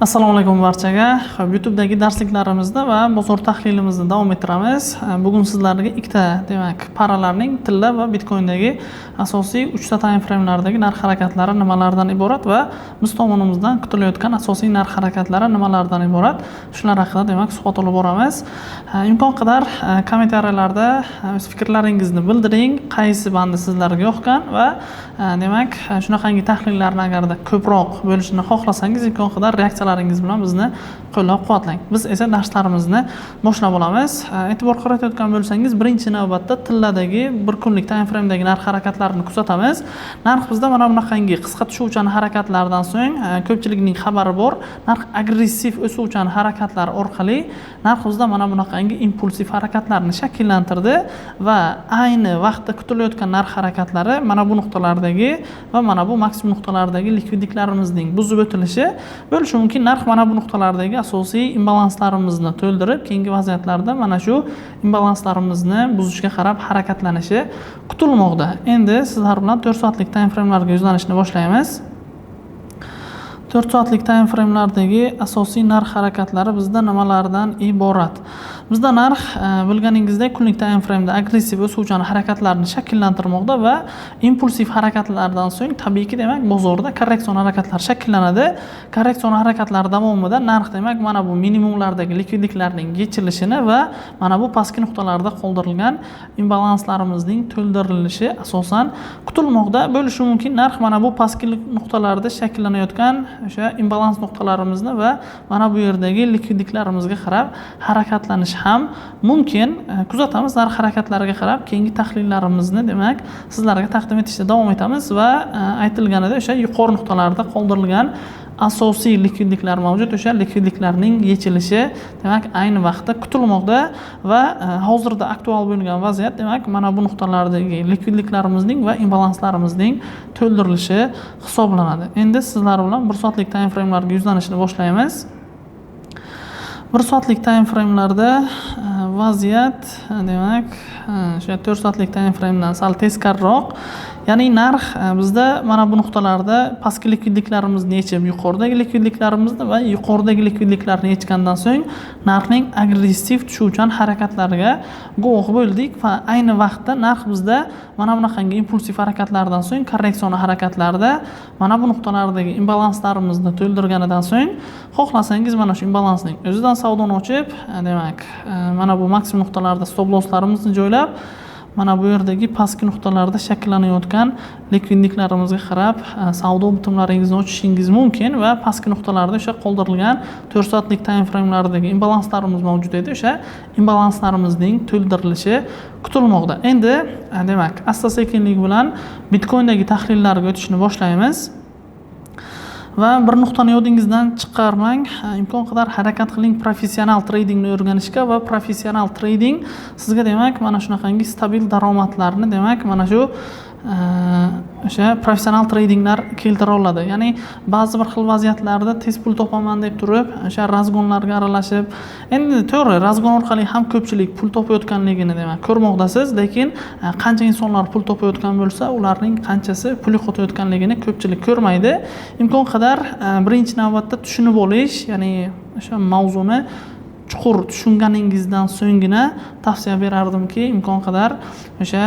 Assalomu alaykum barchaga. YouTube'dagi darsliklarimizda va bozor tahlilimizni davom ettiramiz. Bugun sizlarga ikkita, demak, paralarning tilla va Bitcoin'dagi asosiy 3 ta time frame'lardagi narx harakatlari nimalardan iborat va biz tomonimizdan kutilayotgan asosiy narx harakatlari nimalardan iborat. Shular haqida, demak, suhbat olib boramiz. Imkon qadar kommentariyalarda o'z fikrlaringizni bildiring, qaysi bandi sizlarga yoqqan va demak, shunaqangi tahlillarni agarda ko'proq bo'lishini xohlasangiz, imkon qadar reaksiyalaringiz bilan bizni qo'llab-quvvatlang. Biz esa darslarimizni boshlab olamiz. E'tibor qaratayotgan bo'lsangiz, birinchi navbatda tilladagi bir kunlik time frame'dagi narx harakatlarini kuzatamiz. Narx bizda mana bunaqangi qisqa tushuvchan harakatlardan so'ng ko'pchilikning xabari bor, narx agressiv o'suvchan harakatlar orqali narx bizda mana bunaqangi impulsiv harakatlarni shakllantirdi va ayni vaqtda kutilayotgan narx harakatlari mana bu nuqtalardagi va mana bu maksimum nuqtalardagi likvidliklarimizning buzib o'tilishi bo'lishi mumkin. Narx mana bu nuqtalardagi asosiy imbalanslarimizni to'ldirib, keyingi vaziyatlarda mana shu imbalanslarimizni buzishga qarab harakatlanishi kutilmoqda. Endi sizlar bilan 4 soatlik time frame'larga yuzlanishni boshlaymiz. 4 soatlik time frame'lardagi asosiy narx harakatlari bizda nimalardan iborat? Bizda narx bilganingizdek kunlik time frame'da agressiv o'suvchan harakatlarni shakllantirmoqda va impulsiv harakatlardan so'ng tabiiyki demak bozorda korreksion harakatlar shakllanadi. Korreksion harakatlari davomida narx demak mana bu minimumlardagi likvidliklarning yechilishini va mana bu pastki nuqtalarda qoldirilgan imbalanslarimizning to'ldirilishi asosan kutilmoqda. Bo'lishi mumkin narx mana bu pastki nuqtalarda shakllanayotgan o'sha imbalans nuqtalarimizni va mana bu yerdagi likvidliklarimizga qarab harakatlanish ham mumkin. Kuzatamiz, narx harakatlariga qarab keyingi tahlillarimizni demak sizlarga taqdim etishda davom etamiz va aytilganida o'sha yuqori nuqtalarda qoldirilgan asosiy likvidliklar mavjud. O'sha likvidliklarning yechilishi demak ayni vaqtda kutilmoqda va hozirda aktual bo'lgan vaziyat demak mana bu nuqtalardagi likvidliklarimizning va imbalanslarimizning to'ldirilishi hisoblanadi. Endi sizlar bilan 1 soatlik time frame'larga yuzlanishni boshlaymiz. 1 soatlik time frame'larda vaziyat demak o'sha 4 soatlik time frame'dan sal teskariroq. Ya'ni narx bizda mana bu nuqtalarda pastki likvidliklarimizni yechib, yuqoridagi likvidliklarimizni va yuqoridagi likvidliklarni yechgandan so'ng narxning agressiv tushuvchan harakatlariga guvoh bo'ldik va ayni vaqtda narx bizda mana bunaqangi impulsiv harakatlardan so'ng korreksion harakatlarda mana bu nuqtalardagi imbalanslarimizni to'ldirganidan so'ng xohlasangiz mana shu imbalansning o'zidan savdoni ochib, demak mana bu maksimum nuqtalarda stop losslarimizni joylab, mana bu yerdagi pastki nuqtalarda shakllanayotgan likvidliklarimizga qarab savdo bitimlaringizni ochishingiz mumkin va pastki nuqtalarda o'sha qoldirilgan 4 soatlik time frame'lardagi imbalanslarimiz mavjud edi. O'sha imbalanslarimizning to'ldirilishi kutilmoqda. Endi demak asta-sekinlik bilan Bitcoin'dagi tahlillarga o'tishni boshlaymiz. Va bir nuqtani yodingizdan chiqarmang, imkon qadar harakat qiling professional tradingni o'rganishga va professional trading sizga demak mana shunaqangi stabil daromadlarni demak mana shu o'sha professional tradinglar keltira oladi. Ya'ni ba'zi bir xil vaziyatlarda tez pul topaman deb turib, o'sha razgonlarga aralashib, endi to'g'ri, razgon orqali ham ko'pchilik pul topayotganligini demak ko'rmoqdasiz, lekin qancha insonlar pul topayotgan bo'lsa, ularning qanchasi pul yo'qotayotganligini ko'pchilik ko'rmaydi. Imkon qadar birinchi navbatda tushunib olish, ya'ni o'sha mavzuni chuqur tushunganingizdan so'nggina tavsiya berardimki, imkon qadar o'sha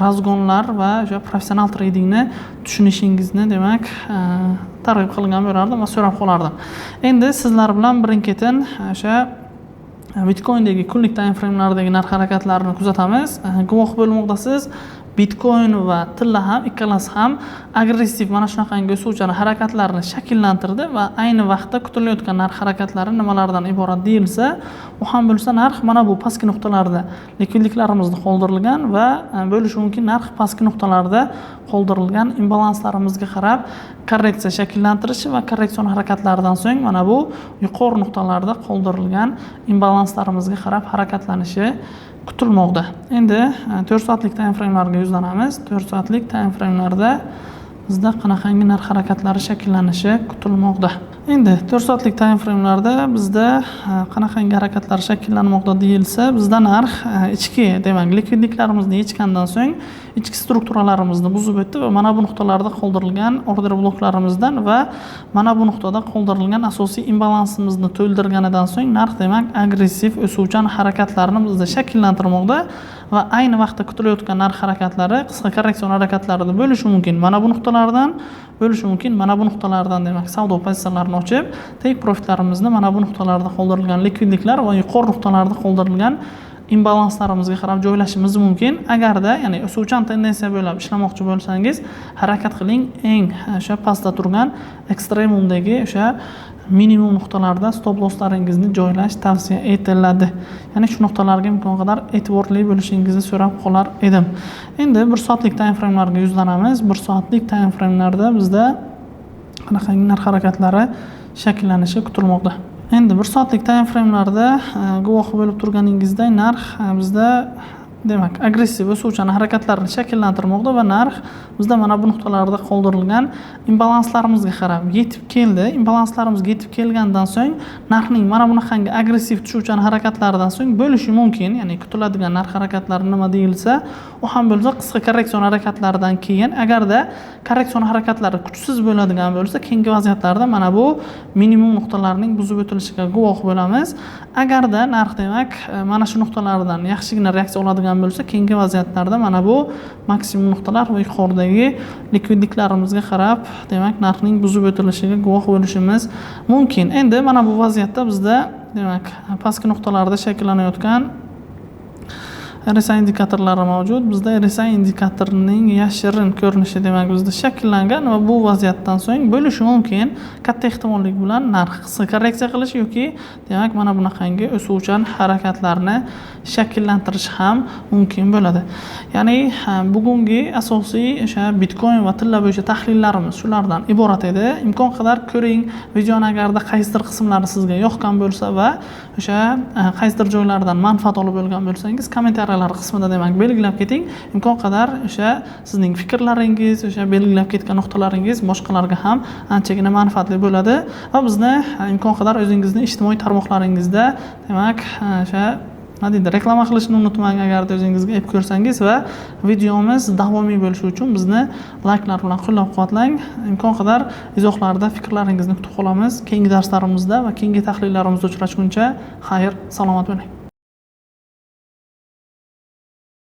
razgonlar va o'sha professional tradingni tushunishingizni demak targ'ib qilgan bo'lardim va so'rab qolardim. Endi sizlar bilan birin-ketin o'sha Bitcoin'dagi kunlik time frame'lardagi narx harakatlarini kuzatamiz. Guvoh bo'lmoqdasiz. Bitcoin va tilla ham ikkalasi ham agressiv mana shunaqangi o'suvchan harakatlarni shakllantirdi va ayni vaqtda kutilayotgan narx harakatlari nimalardan iborat deyilsa, u ham bo'lsa narx mana bu pastki nuqtalarda likvidliklarimizni qoldirilgan va bo'lishi mumkin narx pastki nuqtalarda qoldirilgan imbalanslarimizga qarab korreksiya shakllantirishi va korreksion harakatlaridan so'ng mana bu yuqori nuqtalarda qoldirilgan imbalanslarimizga qarab harakatlanishi kutilmoqda. Endi 4 soatlik time frame'larga yuzlanamiz. 4 soatlik time frame'larda bizda qanaqangi narx harakatlari shakllanishi kutilmoqda. Endi 4 soatlik time framelarda bizda qanaqangi harakatlar shakllanmoqda deyilsa, bizda narx ichki, demak, likvidliklarimizni yechgandan so'ng ichki strukturalarimizni buzib o'tdi va mana bu nuqtalarda qoldirilgan order bloklarimizdan va mana bu nuqtada qoldirilgan asosiy imbalanssimizni to'ldirganidan so'ng narx, demak, agressiv o'suvchan harakatlarni bizda shakllantirmoqda va ayni vaqtda kutilayotgan narx harakatlari qisqa korreksion harakatlarida bo'lishi mumkin. Mana bu nuqtalardan bo'lishi mumkin. Mana bu nuqtalardan, demak, savdo pozitsiyalarini ochib, take profitlarimizni mana bu nuqtalarda qoldirilgan likvidliklar va yuqori nuqtalarda qoldirilgan imbalanslarimizga qarab joylashimiz mumkin. Agarda, ya'ni o'suvchan tendensiya bo'ylab ishlamoqchi bo'lsangiz, harakat qiling eng o'sha pastda turgan ekstremumdagi o'sha minimum nuqtalarda stop losslaringizni joylash tavsiya etiladi. Ya'ni shu nuqtalarga imkon qadar e'tiborli bo'lishingizni so'rab qolar edim. Endi 1 soatlik time framelarga yuzlanamiz. 1 soatlik time framelarda bizda qanaqangi narx harakatlari shakllanishi kutilmoqda. Endi 1 soatlik time framelarda guvohi bo'lib turganingizday narx bizda, demak, agressiv o'suvchan harakatlarni shakllantirmoqda va narx bizda mana bu nuqtalarda qoldirilgan imbalanslarimizga qarab yetib keldi. Imbalanslarimizga yetib kelgandan so'ng narxning mana bunaqangi agressiv tushuvchan harakatlaridan so'ng bo'lishi mumkin. Ya'ni kutiladigan narx harakatlari nima deyilsa, u ham bo'lsa qisqa korreksion harakatlaridan keyin, agarda korreksion harakatlari kuchsiz bo'ladigan bo'lsa, keyingi vaziyatlarda mana bu minimum nuqtalarning buzib o'tilishiga guvoh bo'lamiz. Agarda narx, demak, mana shu nuqtalardan yaxshigina reaksiya oladigan bo'lsa, keyingi vaziyatlarda mana bu maksimum nuqtalar va yuqoridagi likvidliklarimizga qarab, demak, narxning buzib o'tilishiga guvoh bo'lishimiz mumkin. Endi mana bu vaziyatda bizda, demak, pastki nuqtalarda shakllanayotgan RSI indikatorlari mavjud. Bizda RSI indikatorining yashirin ko'rinishi, demak, bizda shakllangan va bu vaziyatdan so'ng bo'lishi mumkin, katta ehtimollik bilan narx qisqa korreksiya qilish yoki, demak, mana bunaqangi o'suvchan harakatlarni shakllantirish ham mumkin bo'ladi. Ya'ni bugungi asosiy o'sha Bitcoin va tilla bo'yicha tahlillarimiz shulardan iborat edi. Imkon qadar ko'ring, videoni agarda qaysidir qismlari sizga yoqqan bo'lsa va o'sha qaysidir joylardan manfaat olib bo'lgan bo'lsangiz, kommentariyalar qismida, demak, belgilab keting. Imkon qadar o'sha sizning fikrlaringiz, o'sha belgilab ketgan nuqtalaringiz boshqalarga ham anchagina manfaatli bo'ladi va bizni imkon qadar o'zingizning ijtimoiy tarmoqlaringizda, demak, o'sha reklama qilishni unutmang agarda o'zingizga ep ko'rsangiz va videomiz davomiy bo'lishi uchun bizni layklar bilan qo'llab-quvvatlang. Imkon qadar izohlarda fikrlaringizni kutib qolamiz. Keyingi darslarimizda va keyingi tahlillarimizda uchrashguncha xayr, salomat bo'ling.